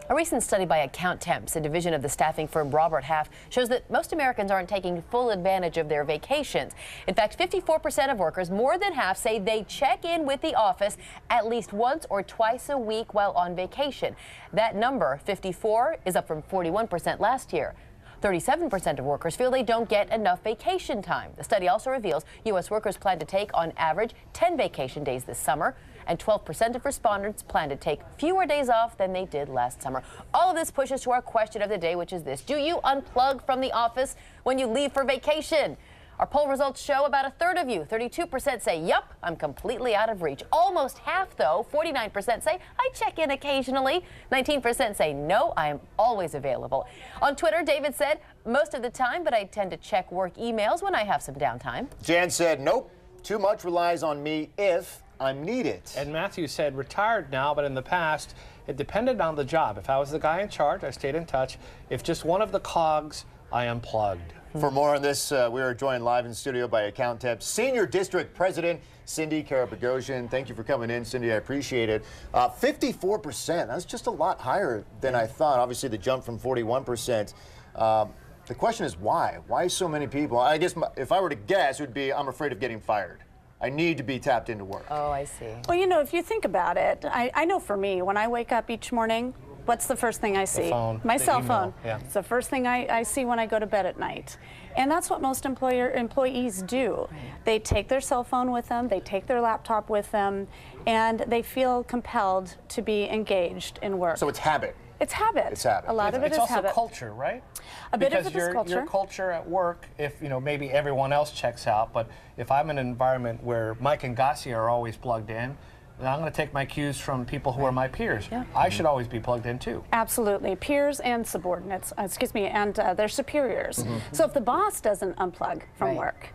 A recent study by Account Temps, a division of the staffing firm Robert Half, shows that most Americans aren't taking full advantage of their vacations. In fact, 54% of workers, more than half, say they check in with the office at least once or twice a week while on vacation. That number, 54, is up from 41% last year. 37% of workers feel they don't get enough vacation time. The study also reveals U.S. workers plan to take, on average, 10 vacation days this summer, and 12% of respondents plan to take fewer days off than they did last summer. All of this pushes to our question of the day, which is this: do you unplug from the office when you leave for vacation? Our poll results show about a third of you, 32%, say, yup, I'm completely out of reach. Almost half, though, 49%, say, I check in occasionally. 19% say, no, I am always available. On Twitter, David said, most of the time, but I tend to check work emails when I have some downtime. Jan said, nope, too much relies on me if I need it. And Matthew said, retired now, but in the past, it depended on the job. If I was the guy in charge, I stayed in touch. If just one of the cogs, I unplugged. For more on this, we are joined live in studio by Account Temps Senior District President Cindy Karapagosian. Thank you for coming in, Cindy. I appreciate it. 54%, that's just a lot higher than I thought. Obviously, the jump from 41%. The question is why? Why so many people? I guess if I were to guess, it would be I'm afraid of getting fired. I need to be tapped into work. Oh, I see. Well, you know, if you think about it, I know for me, when I wake up each morning, what's the first thing I see? My cell phone. Yeah. It's the first thing I see when I go to bed at night. And that's what most employees do. Right. They take their cell phone with them, they take their laptop with them, and they feel compelled to be engaged in work. So it's habit. It's habit. It's habit. A lot of it is habit. It's also culture, right? A bit of it is culture. Your culture at work, if maybe everyone else checks out, but if I'm in an environment where Mike and Gasia are always plugged in, then I'm going to take my cues from people who are my peers. Yeah. I should always be plugged in too. Absolutely. Peers and subordinates, and their superiors. So if the boss doesn't unplug from work,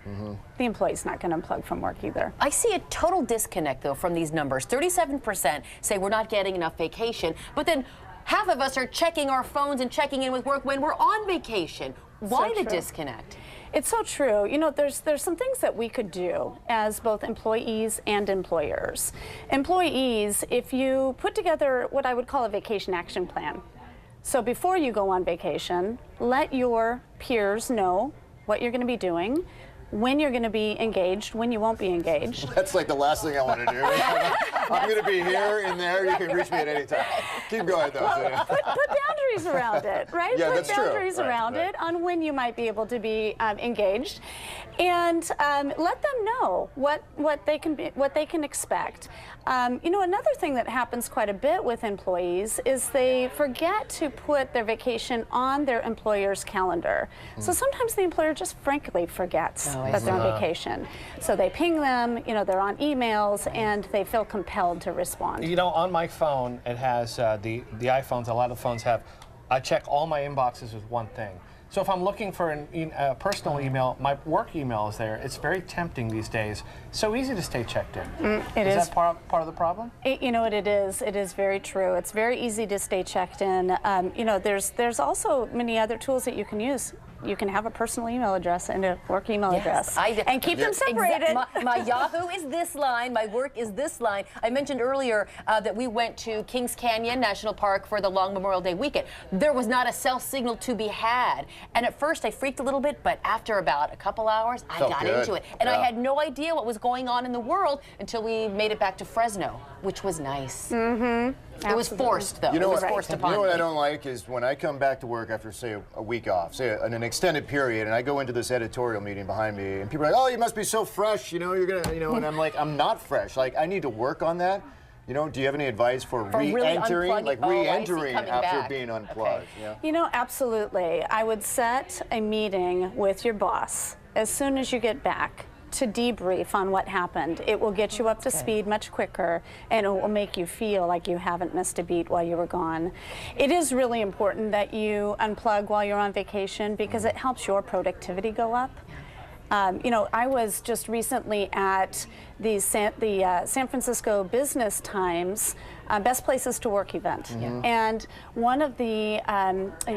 the employee's not going to unplug from work either. I see a total disconnect, though, from these numbers. 37% say we're not getting enough vacation, but then half of us are checking our phones and checking in with work when we're on vacation. Why the disconnect? It's so true. You know, there's some things that we could do as both employees and employers. Employees, if you put together what I would call a vacation action plan. So before you go on vacation, let your peers know what you're going to be doing, when you're going to be engaged, when you won't be engaged. That's like the last thing I want to do. I'm going to be here and there. You can reach me at any time. Keep going, though. Well, put boundaries around it, right? Yeah, put that's true. boundaries around it on when you might be able to be engaged, and let them know what they can expect. You know, another thing that happens quite a bit with employees is they forget to put their vacation on their employer's calendar. So sometimes the employer just frankly forgets that they're on vacation. So they ping them, you know, they're on emails, and they feel compelled to respond. You know, on my phone, it has the iPhones, a lot of phones have, I check all my inboxes with one thing. So if I'm looking for a personal email, my work email is there. It's very tempting these days. So easy to stay checked in. Is that part of the problem? You know what it is? It is very true. It's very easy to stay checked in. You know, there's also many other tools that you can use. You can have a personal email address and a work email address, and keep them separated. My Yahoo is this line, my work is this line. I mentioned earlier that we went to Kings Canyon National Park for the long Memorial Day weekend. There was not a cell signal to be had, and at first I freaked a little bit, but after about a couple hours, I got into it, and I had no idea what was going on in the world until we made it back to Fresno, which was nice. It was forced, though. You know, it was forced upon me. You know what I don't like is when I come back to work after, say, a week off, say an extended period, and I go into this editorial meeting behind me, and people are like, "Oh, you must be so fresh," you know, you're gonna, you know, and I'm like, I'm not fresh. Like, I need to work on that. You know, do you have any advice for re-entering, really like re-entering after back. being unplugged? Okay. Yeah. You know, absolutely. I would set a meeting with your boss as soon as you get back to debrief on what happened. It will get you up to speed much quicker, and it will make you feel like you haven't missed a beat while you were gone. It is really important that you unplug while you're on vacation because it helps your productivity go up. You know, I was just recently at the San Francisco Business Times Best Places to Work event, and one of the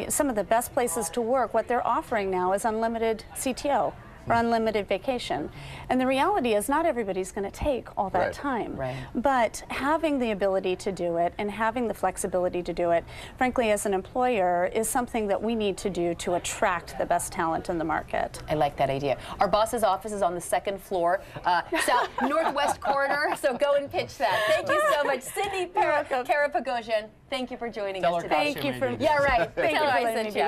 some of the best places to work, what they're offering now is unlimited CTO. or unlimited vacation. And the reality is not everybody's going to take all that Right. time. Right. But having the ability to do it and having the flexibility to do it, frankly, as an employer, is something that we need to do to attract the best talent in the market. I like that idea. Our boss's office is on the second floor, south northwest corridor, so go and pitch that. Thank you so much. Cindy Karapagosian, thank you for joining Tell us her today. Gasia Thank you made for- you. Yeah, right. Thank Tell you her for I letting sent me you.